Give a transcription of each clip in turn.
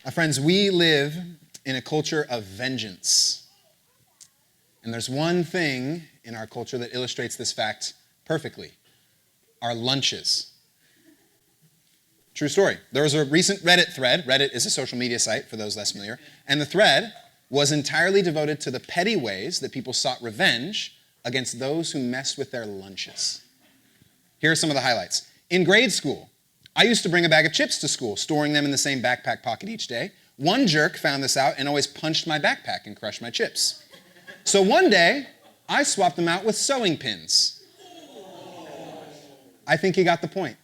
My friends, we live in a culture of vengeance. And there's one thing in our culture that illustrates this fact perfectly: our lunches. True story. There was a recent Reddit thread. Reddit is a social media site, for those less familiar. And the thread was entirely devoted to the petty ways that people sought revenge against those who messed with their lunches. Here are some of the highlights. In grade school, I used to bring a bag of chips to school, storing them in the same backpack pocket each day. One jerk found this out and always punched my backpack and crushed my chips. So one day, I swapped them out with sewing pins. I think he got the point.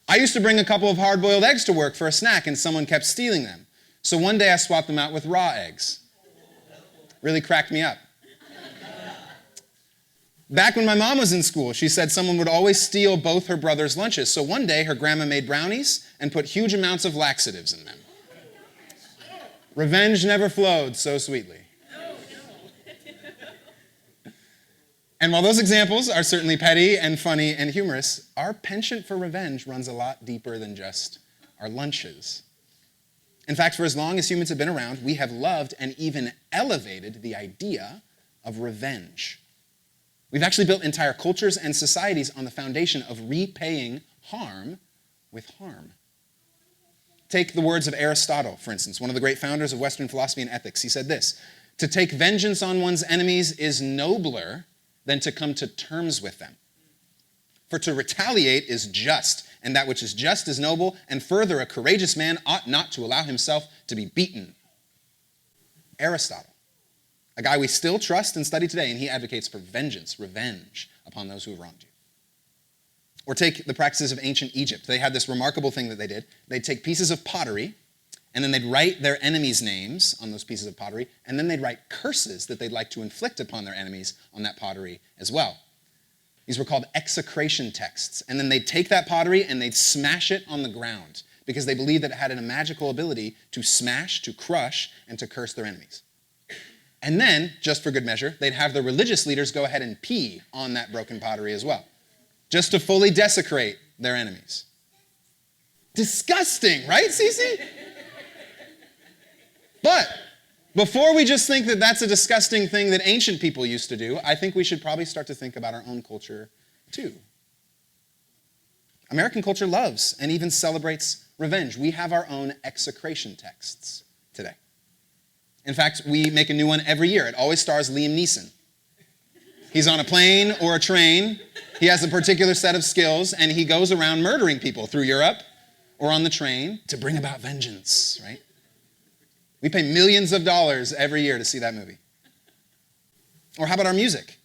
I used to bring a couple of hard-boiled eggs to work for a snack, and someone kept stealing them. So one day, I swapped them out with raw eggs. Really cracked me up. Back when my mom was in school, she said someone would always steal both her brothers' lunches. So one day, her grandma made brownies and put huge amounts of laxatives in them. Revenge never flowed so sweetly. And while those examples are certainly petty and funny and humorous, our penchant for revenge runs a lot deeper than just our lunches. In fact, for as long as humans have been around, we have loved and even elevated the idea of revenge. We've actually built entire cultures and societies on the foundation of repaying harm with harm. Take the words of Aristotle, for instance, one of the great founders of Western philosophy and ethics. He said this: "To take vengeance on one's enemies is nobler than to come to terms with them. For to retaliate is just, and that which is just is noble, and further, a courageous man ought not to allow himself to be beaten." Aristotle, a guy we still trust and study today, and he advocates for vengeance, revenge upon those who have wronged you. Or take the practices of ancient Egypt. They had this remarkable thing that they did. They'd take pieces of pottery, and then they'd write their enemies' names on those pieces of pottery, and then they'd write curses that they'd like to inflict upon their enemies on that pottery as well. These were called execration texts. And then they'd take that pottery and they'd smash it on the ground because they believed that it had a magical ability to smash, to crush, and to curse their enemies. And then, just for good measure, they'd have the religious leaders go ahead and pee on that broken pottery as well, just to fully desecrate their enemies. Disgusting, right, Cece? But before we just think that that's a disgusting thing that ancient people used to do, I think we should probably start to think about our own culture too. American culture loves and even celebrates revenge. We have our own execration texts today. In fact, we make a new one every year. It always stars Liam Neeson. He's on a plane or a train. He has a particular set of skills, and he goes around murdering people through Europe or on the train to bring about vengeance, right? We pay millions of dollars every year to see that movie. Or how about our music?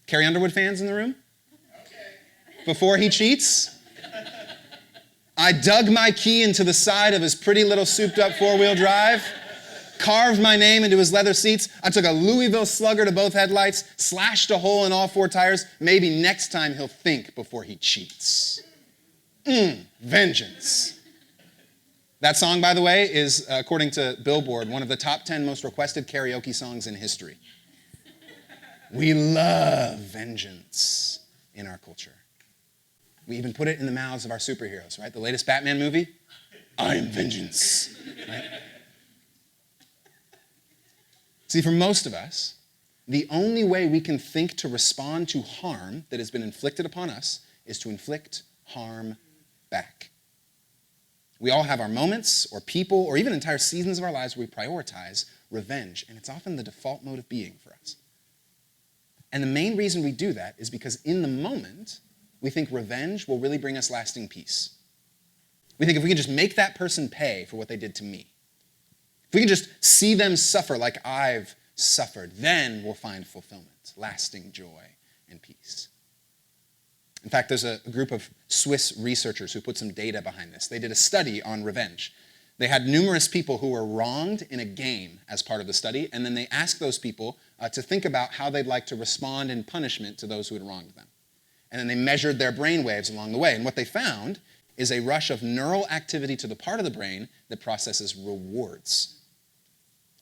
Carrie Underwood fans in the room? Before he cheats, I dug my key into the side of his pretty little souped-up four-wheel drive, carved my name into his leather seats. I took a Louisville Slugger to both headlights, slashed a hole in all four tires. Maybe next time he'll think before he cheats. Vengeance. That song, by the way, is, according to Billboard, one of the top 10 most requested karaoke songs in history. We love vengeance in our culture. We even put it in the mouths of our superheroes, right? The latest Batman movie, I am vengeance, right? See, for most of us, the only way we can think to respond to harm that has been inflicted upon us is to inflict harm back. We all have our moments or people or even entire seasons of our lives where we prioritize revenge, and it's often the default mode of being for us. And the main reason we do that is because in the moment, we think revenge will really bring us lasting peace. We think if we can just make that person pay for what they did to me, if we can just see them suffer like I've suffered, then we'll find fulfillment, lasting joy and peace. In fact, there's a group of Swiss researchers who put some data behind this. They did a study on revenge. They had numerous people who were wronged in a game as part of the study, and then they asked those people to think about how they'd like to respond in punishment to those who had wronged them. And then they measured their brain waves along the way. And what they found is a rush of neural activity to the part of the brain that processes rewards.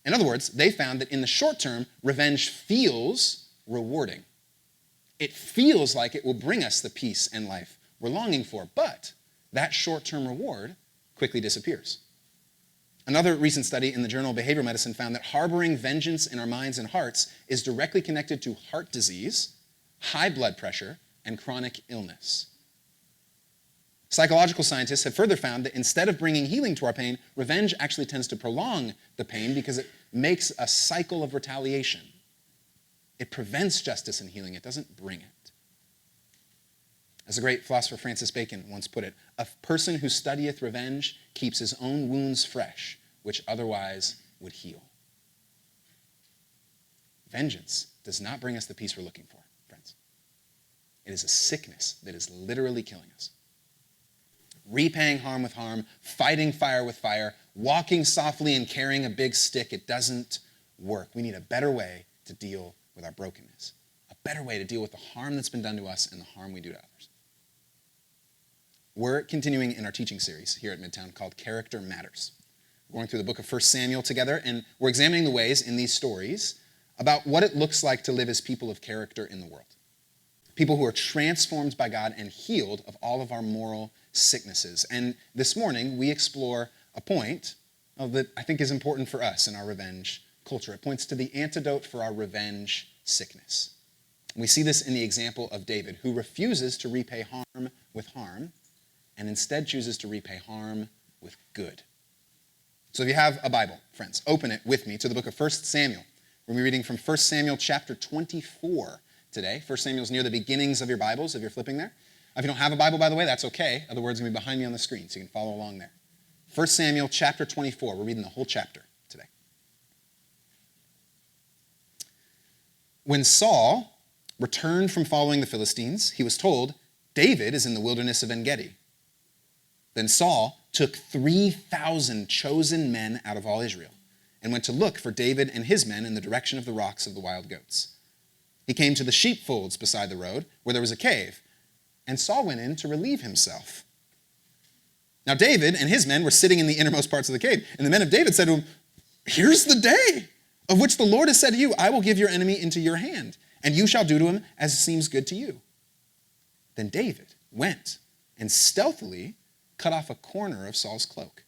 In other words, they found that in the short term, revenge feels rewarding. It feels like it will bring us the peace and life we're longing for, but that short-term reward quickly disappears. Another recent study in the Journal of Behavioral Medicine found that harboring vengeance in our minds and hearts is directly connected to heart disease, high blood pressure, and chronic illness. Psychological scientists have further found that instead of bringing healing to our pain, revenge actually tends to prolong the pain because it makes a cycle of retaliation. It prevents justice and healing. It doesn't bring it. As the great philosopher Francis Bacon once put it, a person who studieth revenge keeps his own wounds fresh, which otherwise would heal. Vengeance does not bring us the peace we're looking for, friends. It is a sickness that is literally killing us. Repaying harm with harm, fighting fire with fire, walking softly and carrying a big stick, it doesn't work. We need a better way to deal with our brokenness, a better way to deal with the harm that's been done to us and the harm we do to others. We're continuing in our teaching series here at Midtown called Character Matters. We're going through the book of 1 Samuel together, and we're examining the ways in these stories about what it looks like to live as people of character in the world. People who are transformed by God and healed of all of our moral sicknesses. And this morning, we explore a point that I think is important for us in our revenge culture. It points to the antidote for our revenge sickness. And we see this in the example of David, who refuses to repay harm with harm, and instead chooses to repay harm with good. So if you have a Bible, friends, open it with me to the book of 1 Samuel. We're going to be reading from 1 Samuel chapter 24 today. 1 Samuel's near the beginnings of your Bibles, if you're flipping there. If you don't have a Bible, by the way, that's okay. Other words are going to be behind me on the screen, so you can follow along there. 1 Samuel chapter 24. We're reading the whole chapter today. When Saul returned from following the Philistines, he was told, David is in the wilderness of En-Gedi. Then Saul took 3,000 chosen men out of all Israel and went to look for David and his men in the direction of the rocks of the wild goats. He came to the sheepfolds beside the road where there was a cave, and Saul went in to relieve himself. Now David and his men were sitting in the innermost parts of the cave, and the men of David said to him, Here's the day of which the Lord has said to you, I will give your enemy into your hand, and you shall do to him as seems good to you. Then David went and stealthily cut off a corner of Saul's cloak.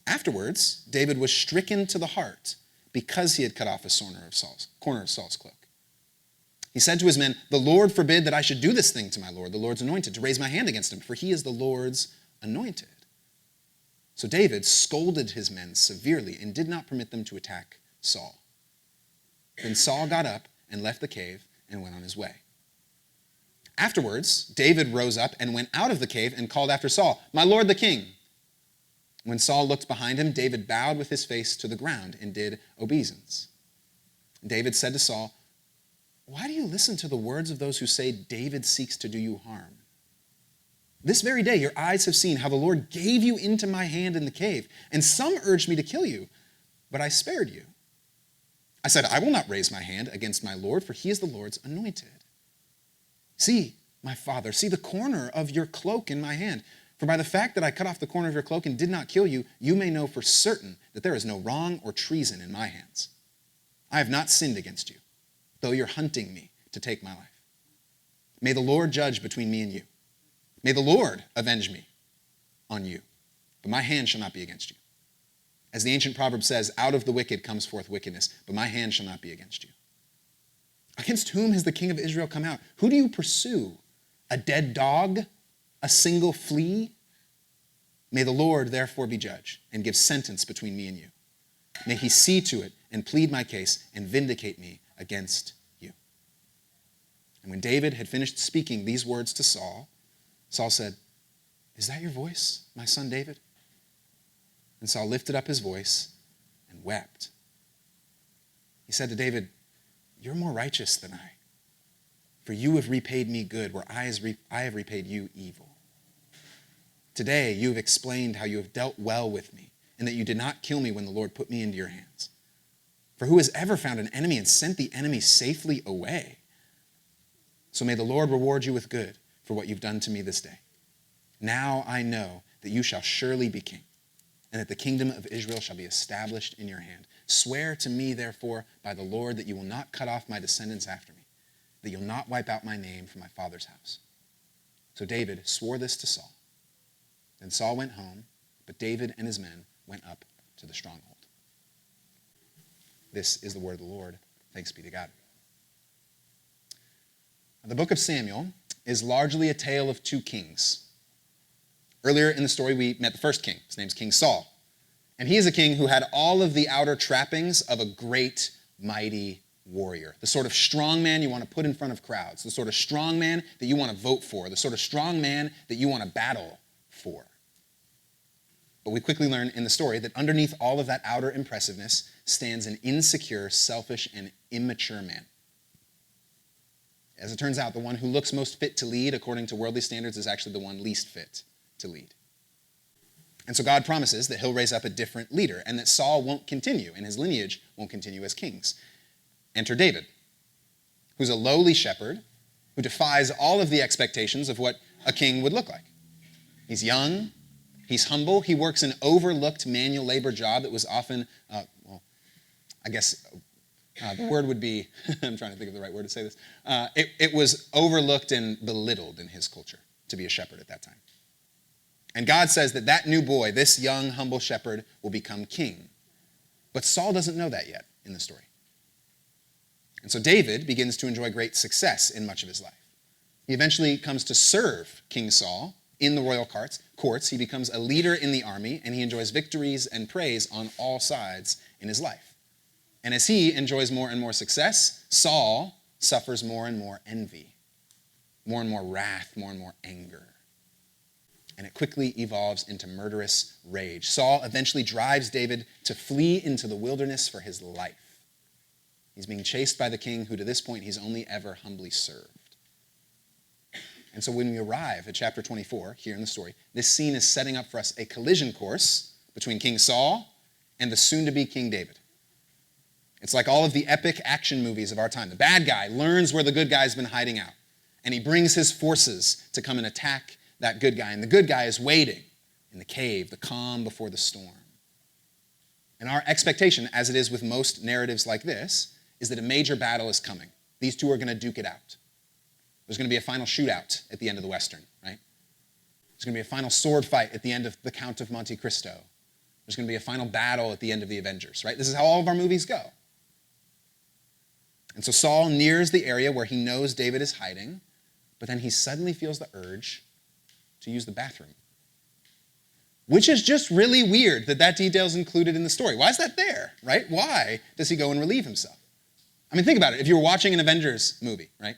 Afterwards, David was stricken to the heart because he had cut off a corner of Saul's cloak. He said to his men, The Lord forbid that I should do this thing to my Lord, the Lord's anointed, to raise my hand against him, for he is the Lord's anointed. So David scolded his men severely and did not permit them to attack Saul. Then Saul got up and left the cave and went on his way. Afterwards, David rose up and went out of the cave and called after Saul, My lord the king. When Saul looked behind him, David bowed with his face to the ground and did obeisance. David said to Saul, Why do you listen to the words of those who say David seeks to do you harm? This very day your eyes have seen how the Lord gave you into my hand in the cave, and some urged me to kill you, but I spared you. I said, I will not raise my hand against my Lord, for he is the Lord's anointed. See, my father, see the corner of your cloak in my hand. For by the fact that I cut off the corner of your cloak and did not kill you, you may know for certain that there is no wrong or treason in my hands. I have not sinned against you, though you're hunting me to take my life. May the Lord judge between me and you. May the Lord avenge me on you, but my hand shall not be against you. As the ancient proverb says, out of the wicked comes forth wickedness, but my hand shall not be against you. Against whom has the king of Israel come out? Who do you pursue? A dead dog? A single flea? May the Lord therefore be judge and give sentence between me and you. May he see to it and plead my case and vindicate me against you. And when David had finished speaking these words to Saul, Saul said, Is that your voice, my son David? And Saul lifted up his voice and wept. He said to David, You're more righteous than I, for you have repaid me good where I have repaid you evil. Today you have explained how you have dealt well with me and that you did not kill me when the Lord put me into your hands. For who has ever found an enemy and sent the enemy safely away? So may the Lord reward you with good for what you've done to me this day. Now I know that you shall surely be king, and that the kingdom of Israel shall be established in your hand. Swear to me, therefore, by the Lord, that you will not cut off my descendants after me, that you'll not wipe out my name from my father's house. So David swore this to Saul. Then Saul went home But David and his men went up to the stronghold. This is the word of the Lord. Thanks be to God. The book of Samuel is largely a tale of two kings. Earlier in the story, we met the first king. His name's King Saul. And he is a king who had all of the outer trappings of a great, mighty warrior. The sort of strong man you want to put in front of crowds. The sort of strong man that you want to vote for. The sort of strong man that you want to battle for. But we quickly learn in the story that underneath all of that outer impressiveness stands an insecure, selfish, and immature man. As it turns out, the one who looks most fit to lead, according to worldly standards, is actually the one least fit to lead. And so God promises that he'll raise up a different leader and that Saul won't continue and his lineage won't continue as kings. Enter David, who's a lowly shepherd who defies all of the expectations of what a king would look like. He's young, he's humble, he works an overlooked manual labor job that was often, the word would be, I'm trying to think of the right word to say this. It was overlooked and belittled in his culture to be a shepherd at that time. And God says that that new boy, this young, humble shepherd, will become king. But Saul doesn't know that yet in the story. And so David begins to enjoy great success in much of his life. He eventually comes to serve King Saul in the royal courts. He becomes a leader in the army, and he enjoys victories and praise on all sides in his life. And as he enjoys more and more success, Saul suffers more and more envy, more and more wrath, more and more anger. And it quickly evolves into murderous rage. Saul eventually drives David to flee into the wilderness for his life. He's being chased by the king who to this point he's only ever humbly served. And so when we arrive at chapter 24, here in the story, this scene is setting up for us a collision course between King Saul and the soon-to-be King David. It's like all of the epic action movies of our time. The bad guy learns where the good guy's been hiding out, and he brings his forces to come and attack that good guy. And the good guy is waiting in the cave, the calm before the storm. And our expectation, as it is with most narratives like this, is that a major battle is coming. These two are going to duke it out. There's going to be a final shootout at the end of the Western, right? There's going to be a final sword fight at the end of The Count of Monte Cristo. There's going to be a final battle at the end of The Avengers, right? This is how all of our movies go. And so Saul nears the area where he knows David is hiding, but then he suddenly feels the urge to use the bathroom. Which is just really weird that detail is included in the story. Why is that there, right? Why does he go and relieve himself? I mean, think about it. If you were watching an Avengers movie, right?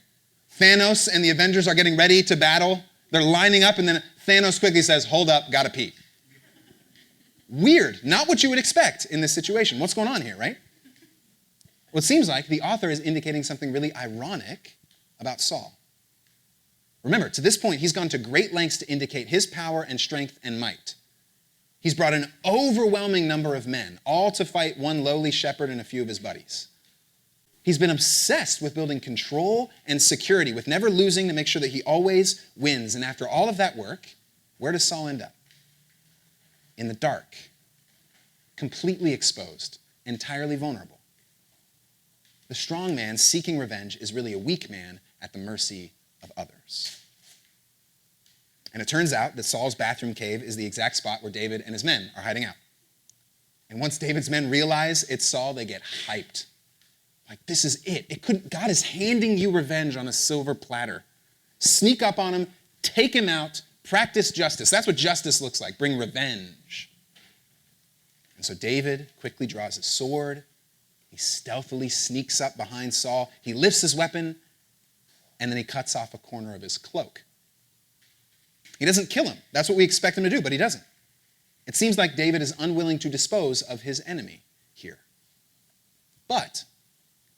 Thanos and the Avengers are getting ready to battle. They're lining up, and then Thanos quickly says, "Hold up, gotta pee." Weird. Not what you would expect in this situation. What's going on here, right? Well, it seems like the author is indicating something really ironic about Saul. Remember, to this point, he's gone to great lengths to indicate his power and strength and might. He's brought an overwhelming number of men, all to fight one lowly shepherd and a few of his buddies. He's been obsessed with building control and security, with never losing to make sure that he always wins. And after all of that work, where does Saul end up? In the dark, completely exposed, entirely vulnerable. The strong man seeking revenge is really a weak man at the mercy of others. And it turns out that Saul's bathroom cave is the exact spot where David and his men are hiding out. And once David's men realize it's Saul, they get hyped. Like, this is it. God is handing you revenge on a silver platter. Sneak up on him, take him out, practice justice. That's what justice looks like. Bring revenge. And so David quickly draws his sword. He stealthily sneaks up behind Saul. He lifts his weapon, and then he cuts off a corner of his cloak. He doesn't kill him. That's what we expect him to do, but he doesn't. It seems like David is unwilling to dispose of his enemy here. But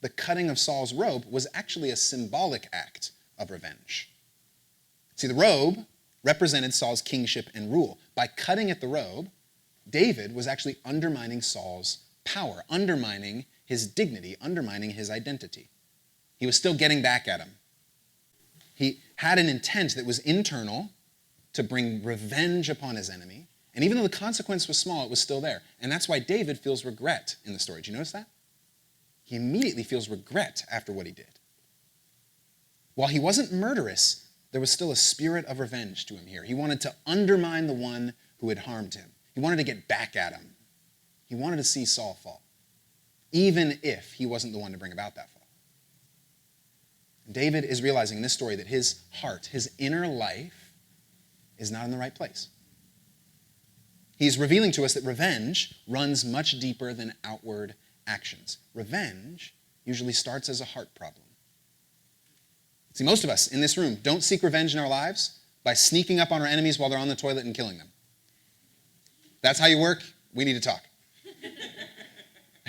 the cutting of Saul's robe was actually a symbolic act of revenge. See, the robe represented Saul's kingship and rule. By cutting at the robe, David was actually undermining Saul's power, undermining his dignity, undermining his identity. He was still getting back at him. He had an intent that was internal to bring revenge upon his enemy. And even though the consequence was small, it was still there. And that's why David feels regret in the story. Do you notice that? He immediately feels regret after what he did. While he wasn't murderous, there was still a spirit of revenge to him here. He wanted to undermine the one who had harmed him. He wanted to get back at him. He wanted to see Saul fall, even if he wasn't the one to bring about that fall. David is realizing in this story that his heart, his inner life, is not in the right place. He's revealing to us that revenge runs much deeper than outward actions. Revenge usually starts as a heart problem. See, most of us in this room don't seek revenge in our lives by sneaking up on our enemies while they're on the toilet and killing them. That's how you work. We need to talk.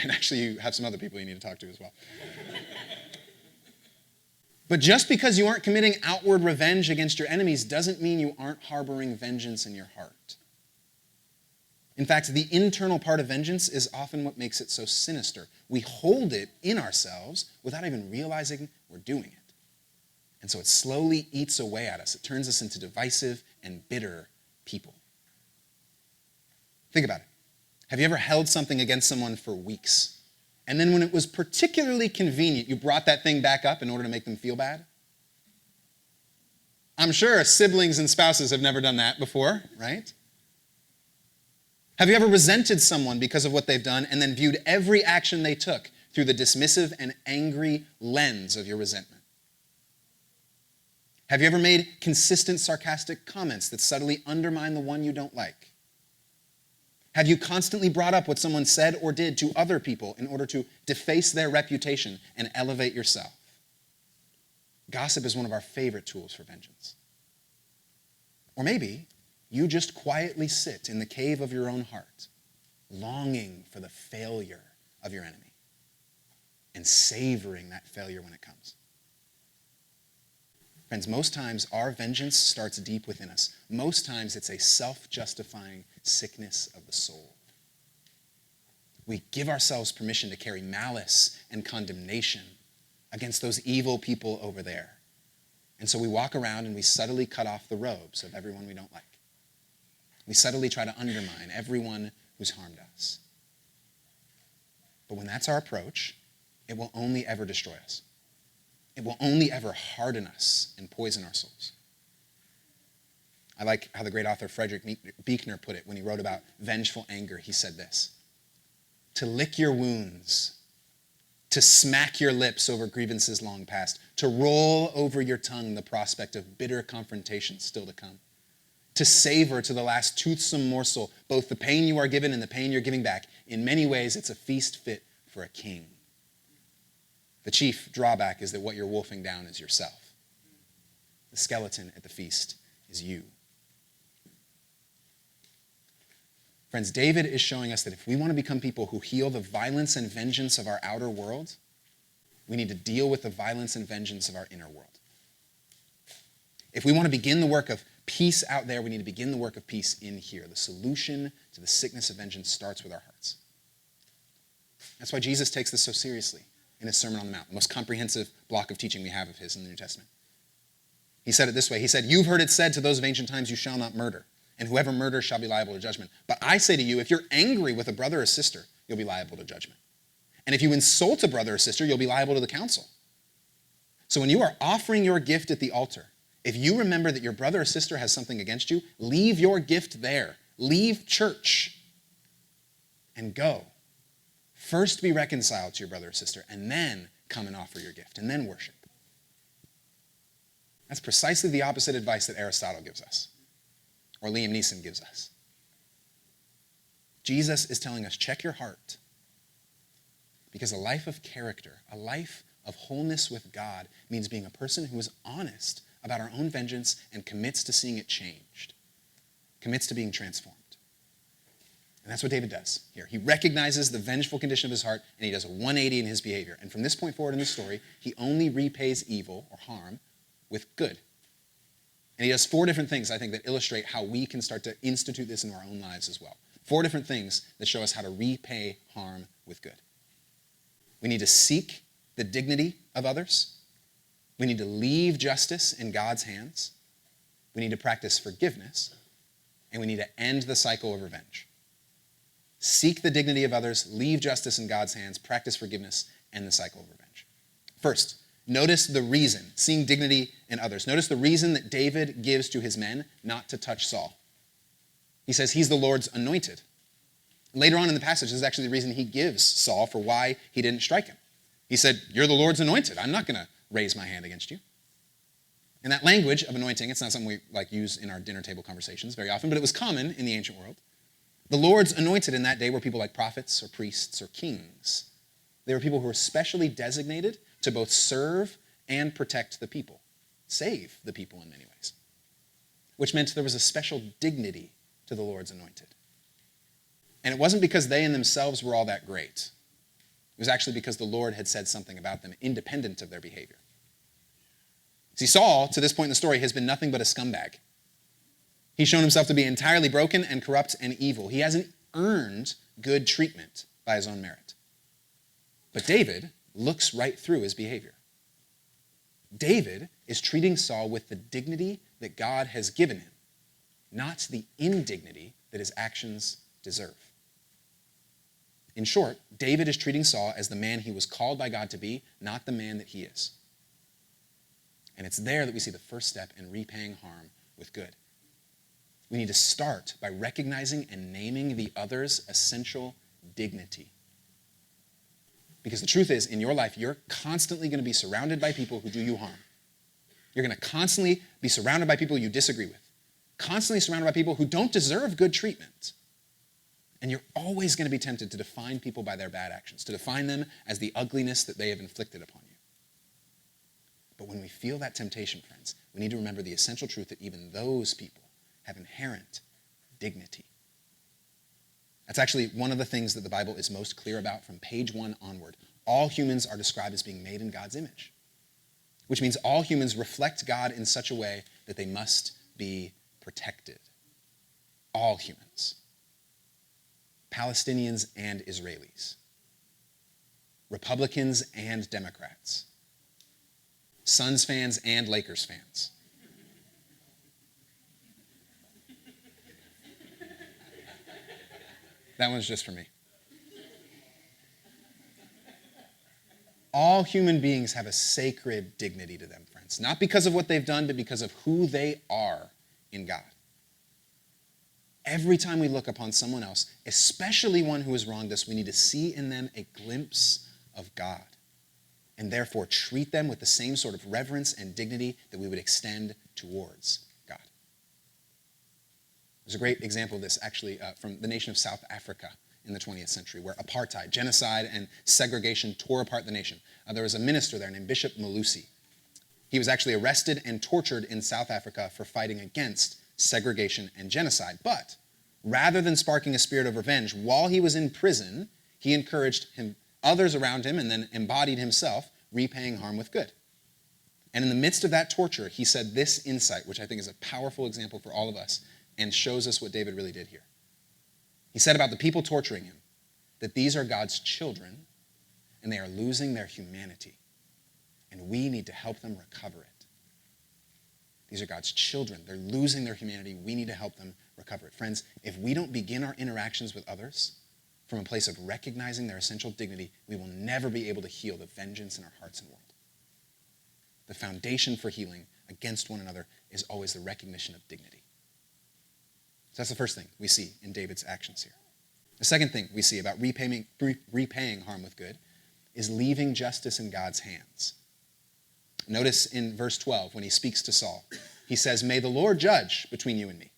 And actually, you have some other people you need to talk to as well. But just because you aren't committing outward revenge against your enemies doesn't mean you aren't harboring vengeance in your heart. In fact, the internal part of vengeance is often what makes it so sinister. We hold it in ourselves without even realizing we're doing it. And so it slowly eats away at us. It turns us into divisive and bitter people. Think about it. Have you ever held something against someone for weeks, and then when it was particularly convenient, you brought that thing back up in order to make them feel bad? I'm sure siblings and spouses have never done that before, right? Have you ever resented someone because of what they've done and then viewed every action they took through the dismissive and angry lens of your resentment? Have you ever made consistent sarcastic comments that subtly undermine the one you don't like? Have you constantly brought up what someone said or did to other people in order to deface their reputation and elevate yourself? Gossip is one of our favorite tools for vengeance. Or maybe you just quietly sit in the cave of your own heart, longing for the failure of your enemy and savoring that failure when it comes. Friends, most times our vengeance starts deep within us. Most times it's a self-justifying sickness of the soul. We give ourselves permission to carry malice and condemnation against those evil people over there. And so we walk around and we subtly cut off the robes of everyone we don't like. We subtly try to undermine everyone who's harmed us. But when that's our approach, it will only ever destroy us. It will only ever harden us and poison our souls. I like how the great author Frederick Buechner put it when he wrote about vengeful anger. He said this: to lick your wounds, to smack your lips over grievances long past, to roll over your tongue the prospect of bitter confrontation still to come, to savor to the last toothsome morsel both the pain you are given and the pain you're giving back. In many ways, it's a feast fit for a king. The chief drawback is that what you're wolfing down is yourself. The skeleton at the feast is you. Friends, David is showing us that if we want to become people who heal the violence and vengeance of our outer world, we need to deal with the violence and vengeance of our inner world. If we want to begin the work of peace out there, we need to begin the work of peace in here. The solution to the sickness of vengeance starts with our hearts. That's why Jesus takes this so seriously in his Sermon on the Mount, the most comprehensive block of teaching we have of his in the New Testament. He said it this way. He said, "You've heard it said to those of ancient times, you shall not murder, and whoever murders shall be liable to judgment. But I say to you, if you're angry with a brother or sister, you'll be liable to judgment. And if you insult a brother or sister, you'll be liable to the council. So when you are offering your gift at the altar, if you remember that your brother or sister has something against you, leave your gift there. Leave church and go. First be reconciled to your brother or sister, and then come and offer your gift, and then worship." That's precisely the opposite advice that Aristotle gives us, or Liam Neeson gives us. Jesus is telling us, check your heart, because a life of character, a life of wholeness with God, means being a person who is honest about our own vengeance and commits to seeing it changed, commits to being transformed. And that's what David does here. He recognizes the vengeful condition of his heart, and he does a 180 in his behavior. And from this point forward in the story, he only repays evil or harm with good. And he does 4 different things, I think, that illustrate how we can start to institute this into our own lives as well. 4 different things that show us how to repay harm with good. We need to seek the dignity of others. We need to leave justice in God's hands. We need to practice forgiveness. And we need to end the cycle of revenge. Seek the dignity of others, leave justice in God's hands, practice forgiveness, end the cycle of revenge. First, notice the reason, seeing dignity in others. Notice the reason that David gives to his men not to touch Saul. He says he's the Lord's anointed. Later on in the passage, this is actually the reason he gives Saul for why he didn't strike him. He said, you're the Lord's anointed. I'm not going to raise my hand against you. And that language of anointing, it's not something we use in our dinner table conversations very often, but it was common in the ancient world. The Lord's anointed in that day were people like prophets or priests or kings. They were people who were specially designated to both serve and protect the people, save the people in many ways, which meant there was a special dignity to the Lord's anointed. And it wasn't because they in themselves were all that great. It was actually because the Lord had said something about them independent of their behavior. See, Saul, to this point in the story, has been nothing but a scumbag. He's shown himself to be entirely broken and corrupt and evil. He hasn't earned good treatment by his own merit. But David looks right through his behavior. David is treating Saul with the dignity that God has given him, not the indignity that his actions deserve. In short, David is treating Saul as the man he was called by God to be, not the man that he is. And it's there that we see the first step in repaying harm with good. We need to start by recognizing and naming the other's essential dignity. Because the truth is, in your life, you're constantly going to be surrounded by people who do you harm. You're going to constantly be surrounded by people you disagree with, constantly surrounded by people who don't deserve good treatment. And you're always going to be tempted to define people by their bad actions, to define them as the ugliness that they have inflicted upon you. But when we feel that temptation, friends, we need to remember the essential truth that even those people have inherent dignity. That's actually one of the things that the Bible is most clear about from page 1 onward. All humans are described as being made in God's image, which means all humans reflect God in such a way that they must be protected. All humans. Palestinians and Israelis. Republicans and Democrats. Suns fans and Lakers fans. That one's just for me. All human beings have a sacred dignity to them, friends. Not because of what they've done, but because of who they are in God. Every time we look upon someone else, especially one who has wronged us, we need to see in them a glimpse of God, and therefore treat them with the same sort of reverence and dignity that we would extend towards God. There's a great example of this actually from the nation of South Africa in the 20th century, where apartheid, genocide, and segregation tore apart the nation. There was a minister there named Bishop Malusi. He was actually arrested and tortured in South Africa for fighting against segregation and genocide. But rather than sparking a spirit of revenge, while he was in prison, he encouraged others around him and then embodied himself, repaying harm with good. And in the midst of that torture, he said this insight, which I think is a powerful example for all of us and shows us what David really did here. He said about the people torturing him that these are God's children and they are losing their humanity, and we need to help them recover it. These are God's children. They're losing their humanity. We need to help them recover it. Friends, if we don't begin our interactions with others from a place of recognizing their essential dignity, we will never be able to heal the vengeance in our hearts and world. The foundation for healing against one another is always the recognition of dignity. So that's the first thing we see in David's actions here. The second thing we see about repaying harm with good is leaving justice in God's hands. Notice in verse 12 when he speaks to Saul, he says, "May the Lord judge between you and me."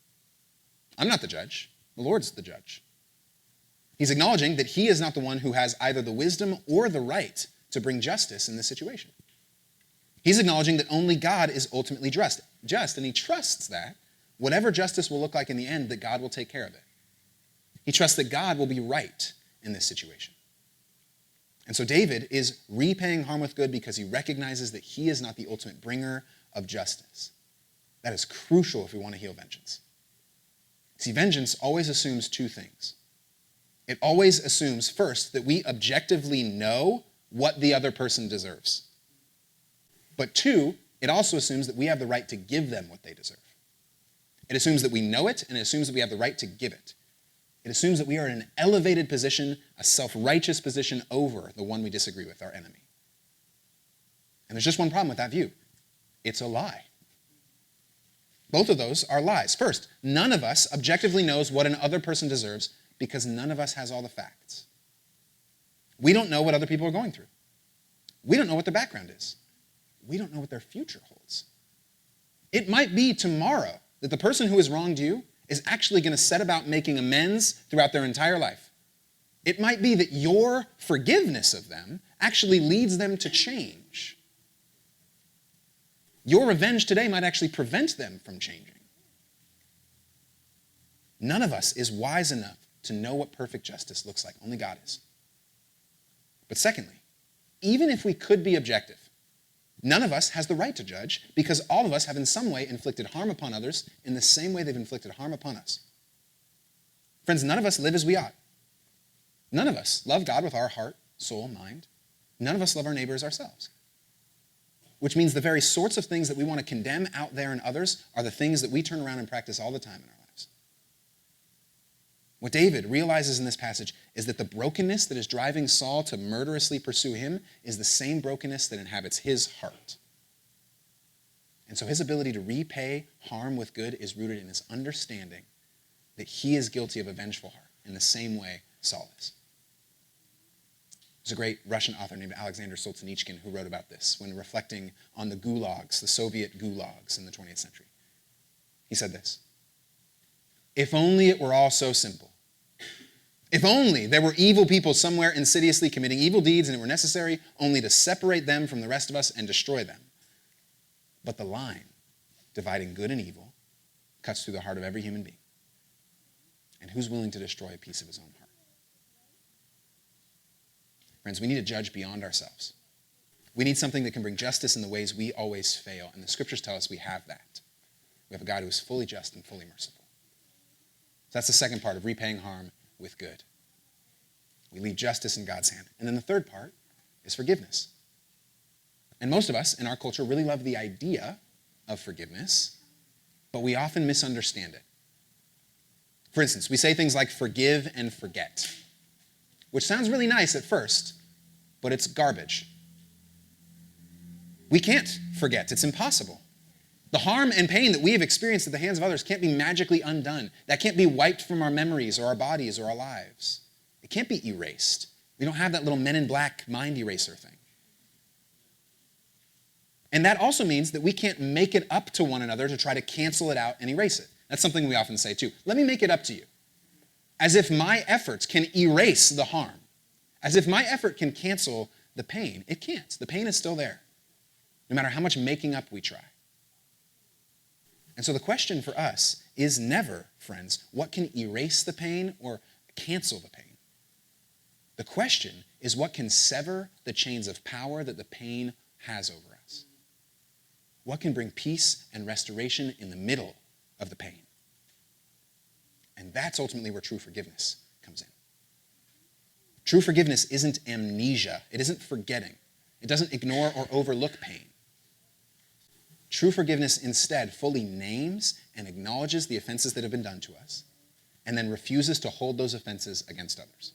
I'm not the judge. The Lord's the judge. He's acknowledging that he is not the one who has either the wisdom or the right to bring justice in this situation. He's acknowledging that only God is ultimately just, and he trusts that whatever justice will look like in the end, that God will take care of it. He trusts that God will be right in this situation. And so David is repaying harm with good because he recognizes that he is not the ultimate bringer of justice. That is crucial if we want to heal vengeance. See, vengeance always assumes two things. It always assumes, first, that we objectively know what the other person deserves. But two, it also assumes that we have the right to give them what they deserve. It assumes that we know it, and it assumes that we have the right to give it. It assumes that we are in an elevated position, a self-righteous position over the one we disagree with, our enemy. And there's just one problem with that view. It's a lie. Both of those are lies. First, none of us objectively knows what another person deserves because none of us has all the facts. We don't know what other people are going through. We don't know what their background is. We don't know what their future holds. It might be tomorrow that the person who has wronged you is actually going to set about making amends throughout their entire life. It might be that your forgiveness of them actually leads them to change. Your revenge today might actually prevent them from changing. None of us is wise enough to know what perfect justice looks like. Only God is. But secondly, even if we could be objective, none of us has the right to judge because all of us have in some way inflicted harm upon others in the same way they've inflicted harm upon us. Friends, none of us live as we ought. None of us love God with our heart, soul, mind. None of us love our neighbor as ourselves. Which means the very sorts of things that we want to condemn out there in others are the things that we turn around and practice all the time in our lives. What David realizes in this passage is that the brokenness that is driving Saul to murderously pursue him is the same brokenness that inhabits his heart. And so his ability to repay harm with good is rooted in his understanding that he is guilty of a vengeful heart in the same way Saul is. There's a great Russian author named Alexander Solzhenitsyn who wrote about this when reflecting on the gulags, the Soviet gulags in the 20th century. He said this: "If only it were all so simple. If only there were evil people somewhere insidiously committing evil deeds and it were necessary only to separate them from the rest of us and destroy them. But the line dividing good and evil cuts through the heart of every human being. And who's willing to destroy a piece of his own heart?" Friends, we need to judge beyond ourselves. We need something that can bring justice in the ways we always fail. And the scriptures tell us we have that. We have a God who is fully just and fully merciful. So that's the second part of repaying harm with good. We leave justice in God's hand. And then the third part is forgiveness. And most of us in our culture really love the idea of forgiveness, but we often misunderstand it. For instance, we say things like forgive and forget, which sounds really nice at first, but it's garbage. We can't forget. It's impossible. The harm and pain that we have experienced at the hands of others can't be magically undone. That can't be wiped from our memories or our bodies or our lives. It can't be erased. We don't have that little Men in Black mind eraser thing. And that also means that we can't make it up to one another to try to cancel it out and erase it. That's something we often say too. Let me make it up to you. As if my efforts can erase the harm. As if my effort can cancel the pain. It can't. The pain is still there, no matter how much making up we try. And so the question for us is never, friends, what can erase the pain or cancel the pain? The question is what can sever the chains of power that the pain has over us? What can bring peace and restoration in the middle of the pain? And that's ultimately where true forgiveness comes in. True forgiveness isn't amnesia. It isn't forgetting. It doesn't ignore or overlook pain. True forgiveness instead fully names and acknowledges the offenses that have been done to us and then refuses to hold those offenses against others.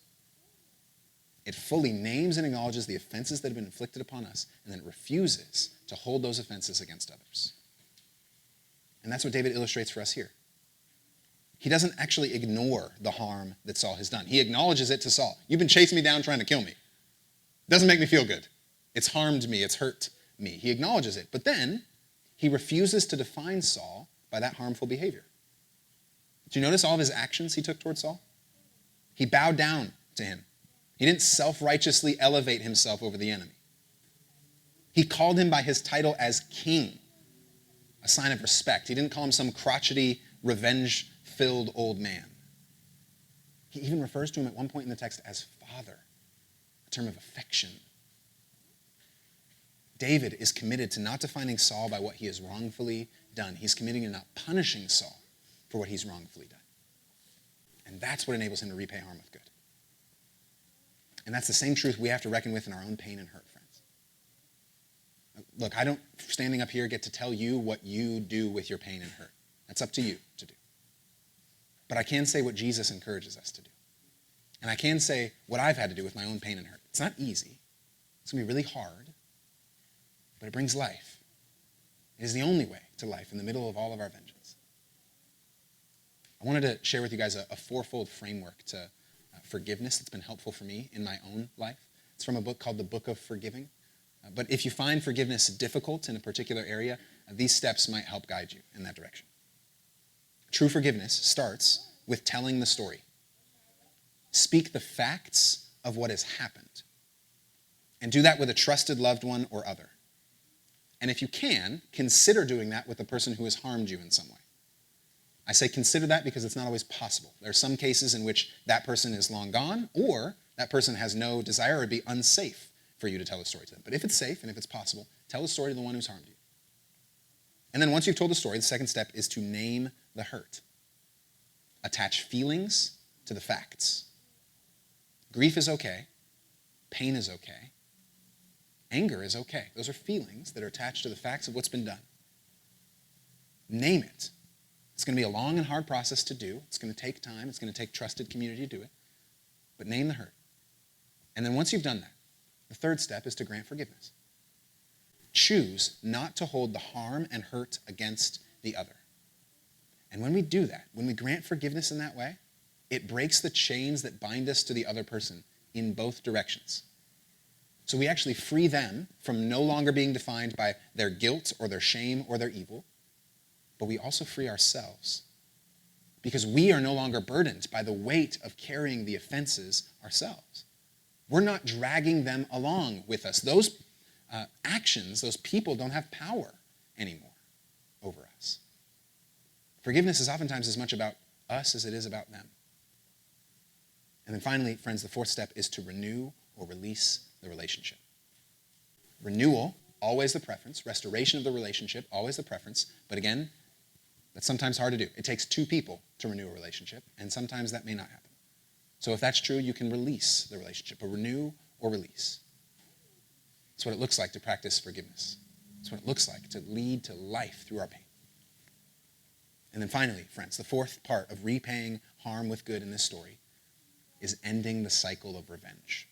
It fully names and acknowledges the offenses that have been inflicted upon us and then it refuses to hold those offenses against others. And that's what David illustrates for us here. He doesn't actually ignore the harm that Saul has done. He acknowledges it to Saul. You've been chasing me down trying to kill me. Doesn't make me feel good. It's harmed me. It's hurt me. He acknowledges it. But then he refuses to define Saul by that harmful behavior. Do you notice all of his actions he took towards Saul? He bowed down to him. He didn't self-righteously elevate himself over the enemy. He called him by his title as king, a sign of respect. He didn't call him some crotchety, revenge-filled old man. He even refers to him at one point in the text as father, a term of affection. David is committed to not defining Saul by what he has wrongfully done. He's committing to not punishing Saul for what he's wrongfully done. And that's what enables him to repay harm with good. And that's the same truth we have to reckon with in our own pain and hurt, friends. Look, I don't, standing up here, get to tell you what you do with your pain and hurt. That's up to you to do. But I can say what Jesus encourages us to do. And I can say what I've had to do with my own pain and hurt. It's not easy. It's going to be really hard. But it brings life. It is the only way to life in the middle of all of our vengeance. I wanted to share with you guys a fourfold framework to forgiveness that's been helpful for me in my own life. It's from a book called The Book of Forgiving. But if you find forgiveness difficult in a particular area, these steps might help guide you in that direction. True forgiveness starts with telling the story. Speak the facts of what has happened. And do that with a trusted loved one or other. And if you can, consider doing that with the person who has harmed you in some way. I say consider that because it's not always possible. There are some cases in which that person is long gone, or that person has no desire or would be unsafe for you to tell the story to them. But if it's safe and if it's possible, tell the story to the one who's harmed you. And then once you've told the story, the second step is to name the hurt. Attach feelings to the facts. Grief is okay. Pain is okay. Anger is okay. Those are feelings that are attached to the facts of what's been done. Name it. It's going to be a long and hard process to do. It's going to take time. It's going to take trusted community to do it. But name the hurt. And then once you've done that, the third step is to grant forgiveness. Choose not to hold the harm and hurt against the other. And when we do that, when we grant forgiveness in that way, it breaks the chains that bind us to the other person in both directions. So we actually free them from no longer being defined by their guilt or their shame or their evil, but we also free ourselves because we are no longer burdened by the weight of carrying the offenses ourselves. We're not dragging them along with us. Those actions, those people don't have power anymore over us. Forgiveness is oftentimes as much about us as it is about them. And then finally, friends, the fourth step is to renew or release the relationship. Renewal, always the preference. Restoration of the relationship, always the preference. But again, that's sometimes hard to do. It takes two people to renew a relationship, and sometimes that may not happen. So if that's true, you can release the relationship, but renew or release. That's what it looks like to practice forgiveness. That's what it looks like to lead to life through our pain. And then finally, friends, the fourth part of repaying harm with good in this story is ending the cycle of revenge.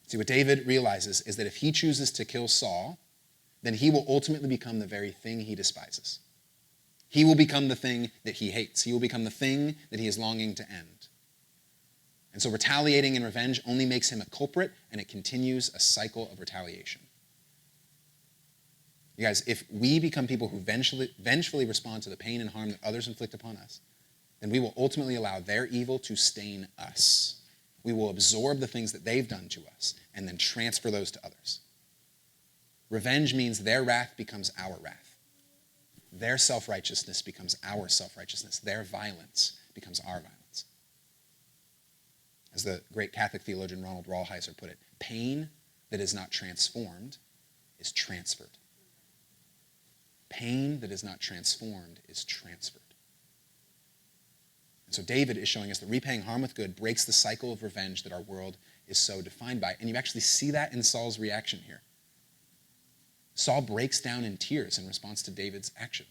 See, what David realizes is that if he chooses to kill Saul, then he will ultimately become the very thing he despises. He will become the thing that he hates. He will become the thing that he is longing to end. And so retaliating in revenge only makes him a culprit, and it continues a cycle of retaliation. You guys, if we become people who vengefully respond to the pain and harm that others inflict upon us, then we will ultimately allow their evil to stain us. We will absorb the things that they've done to us and then transfer those to others. Revenge means their wrath becomes our wrath. Their self-righteousness becomes our self-righteousness. Their violence becomes our violence. As the great Catholic theologian Ronald Rolheiser put it, pain that is not transformed is transferred. Pain that is not transformed is transferred. And so David is showing us that repaying harm with good breaks the cycle of revenge that our world is so defined by. And you actually see that in Saul's reaction here. Saul breaks down in tears in response to David's action.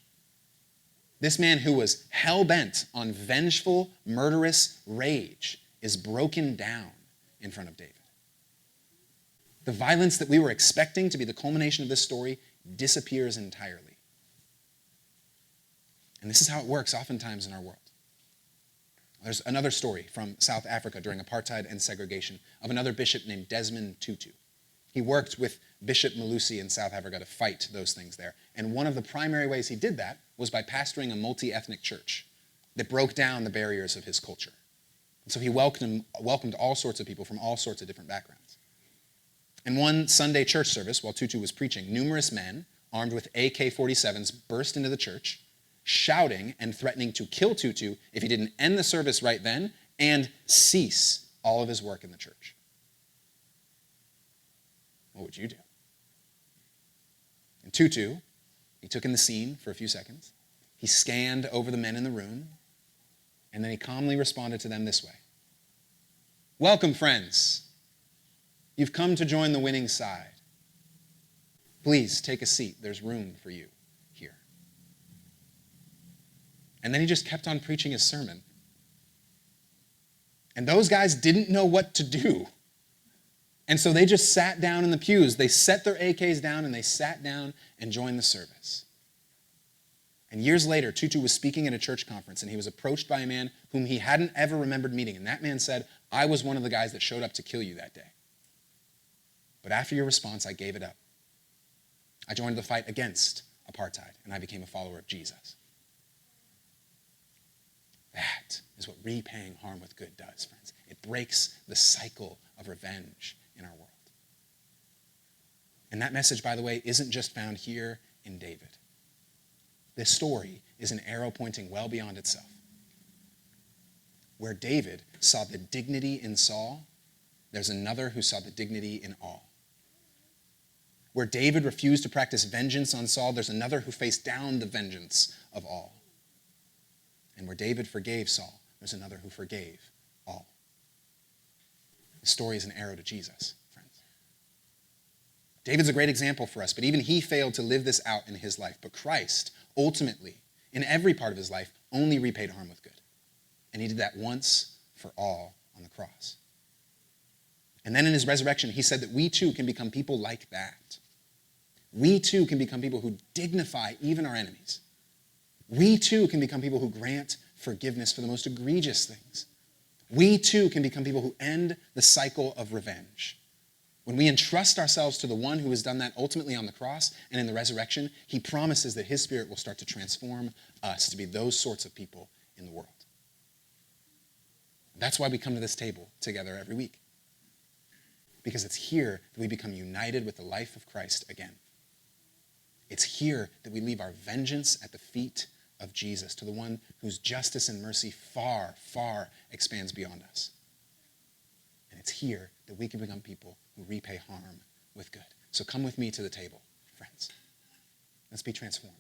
This man who was hell-bent on vengeful, murderous rage is broken down in front of David. The violence that we were expecting to be the culmination of this story disappears entirely. And this is how it works oftentimes in our world. There's another story from South Africa during apartheid and segregation of another bishop named Desmond Tutu. He worked with Bishop Malusi in South Africa to fight those things there. And one of the primary ways he did that was by pastoring a multi-ethnic church that broke down the barriers of his culture. And so he welcomed all sorts of people from all sorts of different backgrounds. In one Sunday church service, while Tutu was preaching, numerous men armed with AK-47s burst into the church, shouting and threatening to kill Tutu if he didn't end the service right then and cease all of his work in the church. What would you do? And Tutu, he took in the scene for a few seconds. He scanned over the men in the room, and then he calmly responded to them this way. Welcome, friends. You've come to join the winning side. Please take a seat. There's room for you here. And then he just kept on preaching his sermon. And those guys didn't know what to do. And so they just sat down in the pews. They set their AKs down and they sat down and joined the service. And years later, Tutu was speaking at a church conference and he was approached by a man whom he hadn't ever remembered meeting. And that man said, "I was one of the guys that showed up to kill you that day. But after your response, I gave it up. I joined the fight against apartheid and I became a follower of Jesus." That is what repaying harm with good does, friends. It breaks the cycle of revenge in our world. And that message, by the way, isn't just found here in David. This story is an arrow pointing well beyond itself. Where David saw the dignity in Saul, there's another who saw the dignity in all. Where David refused to practice vengeance on Saul, there's another who faced down the vengeance of all. And where David forgave Saul, there's another who forgave all. The story is an arrow to Jesus, friends. David's a great example for us, but even he failed to live this out in his life. But Christ, ultimately, in every part of his life, only repaid harm with good. And he did that once for all on the cross. And then in his resurrection, he said that we too can become people like that. We too can become people who dignify even our enemies. We too can become people who grant forgiveness for the most egregious things. We too can become people who end the cycle of revenge. When we entrust ourselves to the one who has done that ultimately on the cross and in the resurrection, he promises that his Spirit will start to transform us to be those sorts of people in the world. That's why we come to this table together every week. Because it's here that we become united with the life of Christ again. It's here that we leave our vengeance at the feet of Jesus, to the one whose justice and mercy far, far expands beyond us. And it's here that we can become people who repay harm with good. So come with me to the table, friends. Let's be transformed.